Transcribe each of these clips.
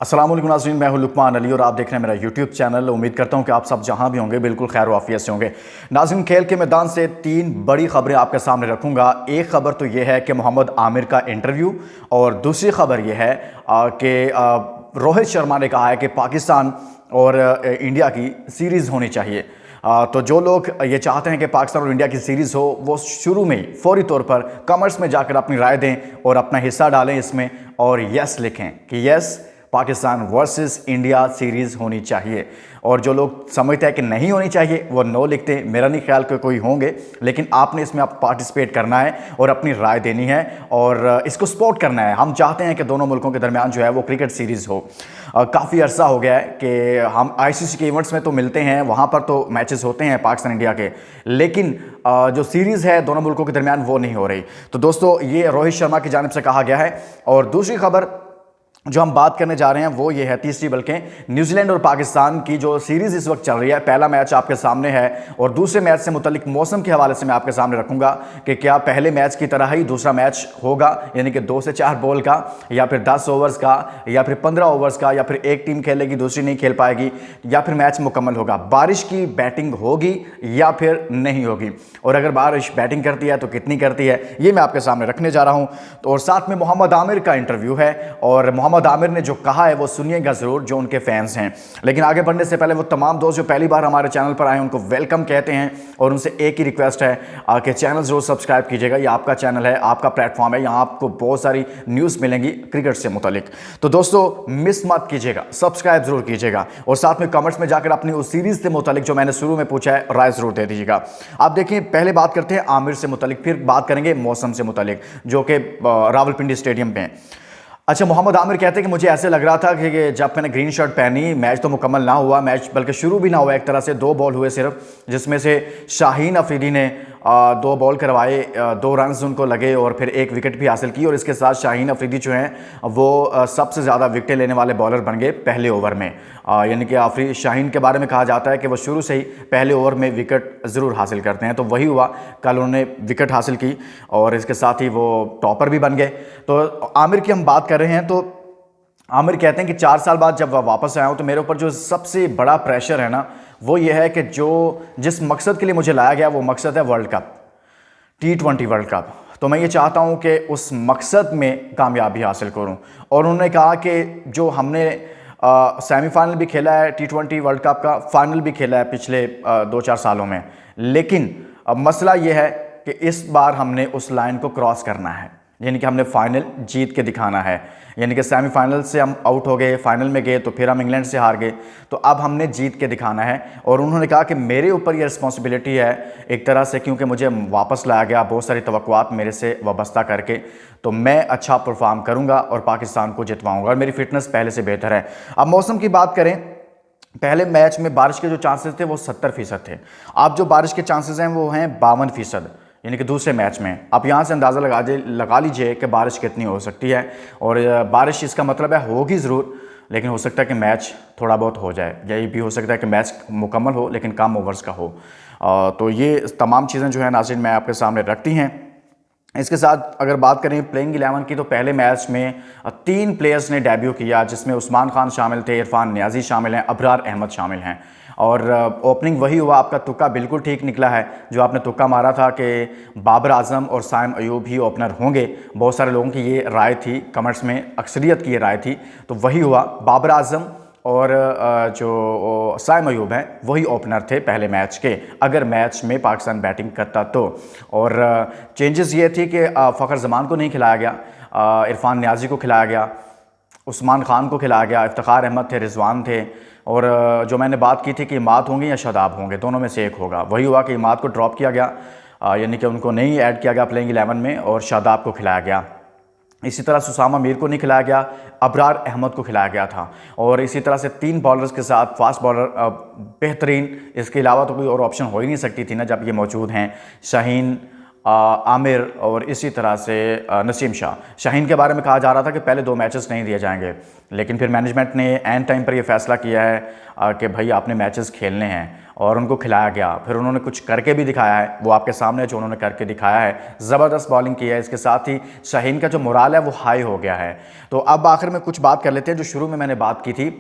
अस्सलाम वालेकुम नाज़रीन, मैं हूं लुकमान अली और आप देख रहे हैं मेरा यूट्यूब चैनल। उम्मीद करता हूं कि आप सब जहां भी होंगे बिल्कुल खैर वाफियत से होंगे। नाज़रीन, खेल के मैदान से तीन बड़ी खबरें आपके सामने रखूंगा। एक खबर तो यह है कि मोहम्मद आमिर का इंटरव्यू, और दूसरी खबर यह है कि रोहित शर्मा ने कहा है कि पाकिस्तान और इंडिया की सीरीज़ होनी चाहिए। तो जो लोग ये चाहते हैं कि पाकिस्तान और इंडिया की सीरीज़ हो, वो शुरू में ही फौरी तौर पर कमेंट्स में जाकर अपनी राय दें और अपना हिस्सा डालें इसमें, और यस लिखें कि yes Pakistan versus India series होनी चाहिए। और जो लोग समझते हैं कि नहीं होनी चाहिए वो नो लिखते हैं। मेरा नहीं ख्याल कि कोई होंगे, लेकिन आपने इसमें आप पार्टिसिपेट करना है और अपनी राय देनी है और इसको सपोर्ट करना है। हम चाहते हैं कि दोनों मुल्कों के दरमियान जो है वो क्रिकेट सीरीज़ हो। काफ़ी अरसा हो गया है कि हम आईसीसी के इवेंट्स में तो मिलते हैं, वहाँ पर तो मैचेस होते हैं पाकिस्तान इंडिया के, लेकिन जो सीरीज़ है दोनों मुल्कों के दरमियान वो नहीं हो रही। तो दोस्तों, ये रोहित शर्मा की जानिब से कहा गया है। और दूसरी खबर जो हम बात करने जा रहे हैं वो ये है, तीसरी बल्कि, न्यूजीलैंड और पाकिस्तान की जो सीरीज़ इस वक्त चल रही है। पहला मैच आपके सामने है और दूसरे मैच से मुतल्लिक मौसम के हवाले से मैं आपके सामने रखूंगा कि क्या पहले मैच की तरह ही दूसरा मैच होगा, यानी कि 2 से 4 बॉल का, या फिर 10 ओवर्स का, या फिर 15 ओवर्स का, या फिर एक टीम खेलेगी दूसरी नहीं खेल पाएगी, या फिर मैच मुकम्मल होगा। बारिश की बैटिंग होगी या फिर नहीं होगी, और अगर बारिश बैटिंग करती है तो कितनी करती है, ये मैं आपके सामने रखने जा रहा हूँ। तो और साथ में मोहम्मद आमिर का इंटरव्यू है, और मोहम्मद आमिर ने जो कहा है वो सुनिएगा ज़रूर, जो उनके फैंस हैं। लेकिन आगे बढ़ने से पहले वो तमाम दोस्त जो पहली बार हमारे चैनल पर आए हैं उनको वेलकम कहते हैं, और उनसे एक ही रिक्वेस्ट है कि चैनल ज़रूर सब्सक्राइब कीजिएगा। ये आपका चैनल है, आपका प्लेटफॉर्म है, यहाँ आपको बहुत सारी न्यूज़ मिलेंगी क्रिकेट से मुतालिक। तो दोस्तों, मिस मत कीजिएगा, सब्सक्राइब ज़रूर कीजिएगा, और साथ में कमेंट्स में जाकर अपनी उस सीरीज़ से मुतालिक जो मैंने शुरू में पूछा है राय ज़रूर दे दीजिएगा। आप देखिए, पहले बात करते हैं आमिर से मुतालिक, फिर बात करेंगे मौसम से मुतालिक जो कि रावलपिंडी स्टेडियम पे। अच्छा, मोहम्मद आमिर कहते हैं कि मुझे ऐसे लग रहा था कि जब मैंने ग्रीन शर्ट पहनी, मैच तो मुकम्मल ना हुआ, मैच बल्कि शुरू भी ना हुआ एक तरह से। 2 बॉल हुए सिर्फ, जिसमें से शाहीन अफरीदी ने 2 बॉल करवाए, 2 रन्स उनको लगे और फिर 1 विकेट भी हासिल की। और इसके साथ शाहीन अफरीदी जो हैं वो सबसे ज़्यादा विकेटें लेने वाले बॉलर बन गए पहले ओवर में। यानी कि शाहीन के बारे में कहा जाता है कि वो शुरू से ही पहले ओवर में विकेट ज़रूर हासिल करते हैं, तो वही हुआ, कल उन्होंने विकेट हासिल की और इसके साथ ही वो टॉपर भी बन गए। तो आमिर की हम बात कर रहे हैं, तो आमिर कहते हैं कि 4 साल बाद जब वापस आया हूँ तो मेरे ऊपर जो सबसे बड़ा प्रेशर है ना, वो ये है कि जिस मकसद के लिए मुझे लाया गया वो मकसद है world cup, T20 world cup. तो मैं ये चाहता हूँ कि उस मकसद में कामयाबी हासिल करूँ। और उन्होंने कहा कि जो हमने सेमीफाइनल भी खेला है T20 वर्ल्ड कप का, फाइनल भी खेला है पिछले 2-4 सालों में, लेकिन अब मसला ये है कि इस बार हमने उस लाइन को क्रॉस करना है, यानी कि हमने फाइनल जीत के दिखाना है। यानी कि सेमीफाइनल से हम आउट हो गए, फाइनल में गए तो फिर हम इंग्लैंड से हार गए, तो अब हमने जीत के दिखाना है। और उन्होंने कहा कि मेरे ऊपर ये रिस्पॉन्सिबिलिटी है एक तरह से, क्योंकि मुझे वापस लाया गया बहुत सारी तवक्कुआत मेरे से वाबस्ता करके, तो मैं अच्छा परफॉर्म करूँगा और पाकिस्तान को जितवाऊँगा, और मेरी फिटनेस पहले से बेहतर है। अब मौसम की बात करें, पहले मैच में बारिश के जो चांसेस थे वो 70% थे। अब जो बारिश के चांसेस हैं वो हैं 52%, यानी कि दूसरे मैच में। आप यहाँ से अंदाज़ा लगा लीजिए कि बारिश कितनी हो सकती है। और बारिश, इसका मतलब है होगी ज़रूर, लेकिन हो सकता है कि मैच थोड़ा बहुत हो जाए, यही भी हो सकता है कि मैच मुकम्मल हो लेकिन कम ओवर्स का हो। तो ये तमाम चीज़ें जो है नाज़रीन मैं आपके सामने रखती हैं। इसके साथ अगर बात करें प्लेइंग 11 की, तो पहले मैच में 3 प्लेयर्स ने डेब्यू किया, जिसमें उस्मान खान शामिल थे, इरफान नियाजी शामिल हैं, अबरार अहमद शामिल हैं। और ओपनिंग वही हुआ, आपका तुक्का बिल्कुल ठीक निकला है, जो आपने तुक्का मारा था कि बाबर आजम और साइम अयूब ही ओपनर होंगे। बहुत सारे लोगों की ये राय थी, कमेंट्स में अक्सरियत की ये राय थी, तो वही हुआ। बाबर आजम और जो साइम अयूब हैं वही ओपनर थे पहले मैच के, अगर मैच में पाकिस्तान बैटिंग करता तो। और चेंजेस ये थी कि फ़खर जमान को नहीं खिलाया गया, इरफान नियाजी को खिलाया गया, उस्मान खान को खिलाया गया, इफ्तिखार अहमद थे, रिजवान थे, और जो मैंने बात की थी कि इमाद होंगे या शादाब होंगे, दोनों में से एक होगा, वही हुआ कि इमाद को ड्रॉप किया गया, यानी कि उनको नहीं ऐड किया गया प्लेइंग 11 में, और शादाब को खिलाया गया। इसी तरह सुसामा मीर को नहीं खिलाया गया, अबरार अहमद को खिलाया गया था। और इसी तरह से 3 बॉलर्स के साथ फास्ट बॉलर बेहतरीन, इसके अलावा तो कोई और ऑप्शन हो ही नहीं सकती थी ना जब ये मौजूद हैं, शाहीन आमिर और इसी तरह से नसीम शाह। शाहीन के बारे में कहा जा रहा था कि पहले 2 मैचेस नहीं दिए जाएंगे, लेकिन फिर मैनेजमेंट ने एंड टाइम पर यह फैसला किया है कि भाई आपने मैचेस खेलने हैं, और उनको खिलाया गया। फिर उन्होंने कुछ करके भी दिखाया है, वो आपके सामने जो उन्होंने करके दिखाया है, ज़बरदस्त बॉलिंग की है। इसके साथ ही शाहीन का जो मोराल है वो हाई हो गया है। तो अब आखिर में कुछ बात कर लेते हैं जो शुरू में मैंने बात की थी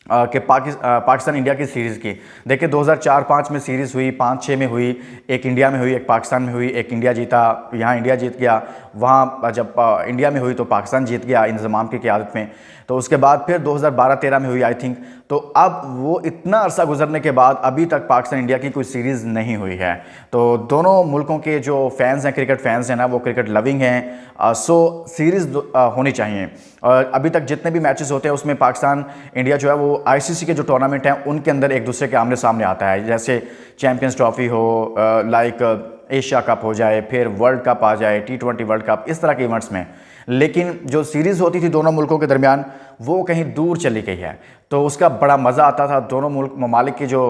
कि पाकिस्तान इंडिया की सीरीज़ की। देखिए 2004-5 में सीरीज़ हुई, 5-6 में हुई, एक इंडिया में हुई, एक पाकिस्तान में हुई, एक इंडिया जीता, यहाँ इंडिया जीत गया, वहाँ जब इंडिया में हुई तो पाकिस्तान जीत गया इंतज़ाम की क़यादत में। तो उसके बाद फिर 2012-13 में हुई आई थिंक। तो अब वो इतना अरसा गुजरने के बाद अभी तक पाकिस्तान इंडिया की कोई सीरीज़ नहीं हुई है। तो दोनों मुल्कों के जो फैंस हैं, क्रिकेट फैंस हैं ना, वो क्रिकेट लविंग हैं। सो सीरीज़ होनी चाहिए। और अभी तक जितने भी मैचेस होते हैं उसमें पाकिस्तान इंडिया जो है वो आईसीसी के जो टूर्नामेंट हैं उनके अंदर एक दूसरे के आमने सामने आता है। जैसे चैम्पियंस ट्रॉफी हो, लाइक एशिया कप हो जाए, फिर वर्ल्ड कप आ जाए, T20 वर्ल्ड कप, इस तरह के इवेंट्स में। लेकिन जो सीरीज़ होती थी दोनों मुल्कों के दरमियान वो कहीं दूर चली गई है। तो उसका बड़ा मज़ा आता था। दोनों ममालिक के जो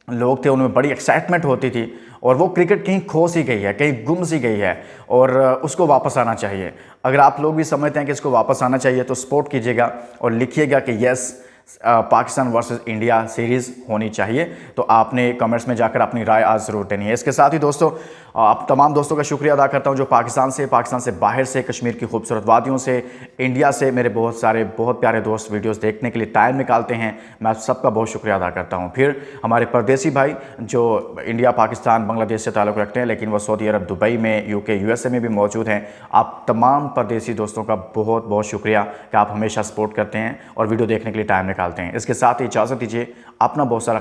लोग थे उनमें बड़ी एक्साइटमेंट होती थी, और वो क्रिकेट कहीं खो सी गई है, कहीं गुम सी गई है, और उसको वापस आना चाहिए। अगर आप लोग भी समझते हैं कि इसको वापस आना चाहिए तो सपोर्ट कीजिएगा और लिखिएगा कि yes Pakistan versus India series होनी चाहिए। तो आपने कमेंट्स में जाकर अपनी राय आज ज़रूर देनी है। इसके साथ ही दोस्तों, आप तमाम दोस्तों का शुक्रिया अदा करता हूं जो पाकिस्तान से बाहर से, कश्मीर की खूबसूरत वादियों से, इंडिया से मेरे बहुत सारे बहुत प्यारे दोस्त वीडियोस देखने के लिए टाइम निकालते हैं। मैं आप सबका बहुत शुक्रिया अदा करता हूं। फिर हमारे परदेसी भाई जो इंडिया, पाकिस्तान, बांग्लादेश से ताल्लुक़ रखते हैं लेकिन वो सऊदी अरब, दुबई में, UK, USA में भी मौजूद हैं, आप तमाम परदेसी दोस्तों का बहुत बहुत शुक्रिया कि आप हमेशा सपोर्ट करते हैं और वीडियो देखने के लिए टाइम निकालते हैं। इसके साथ ही इजाज़त दीजिए, अपना बहुत सारा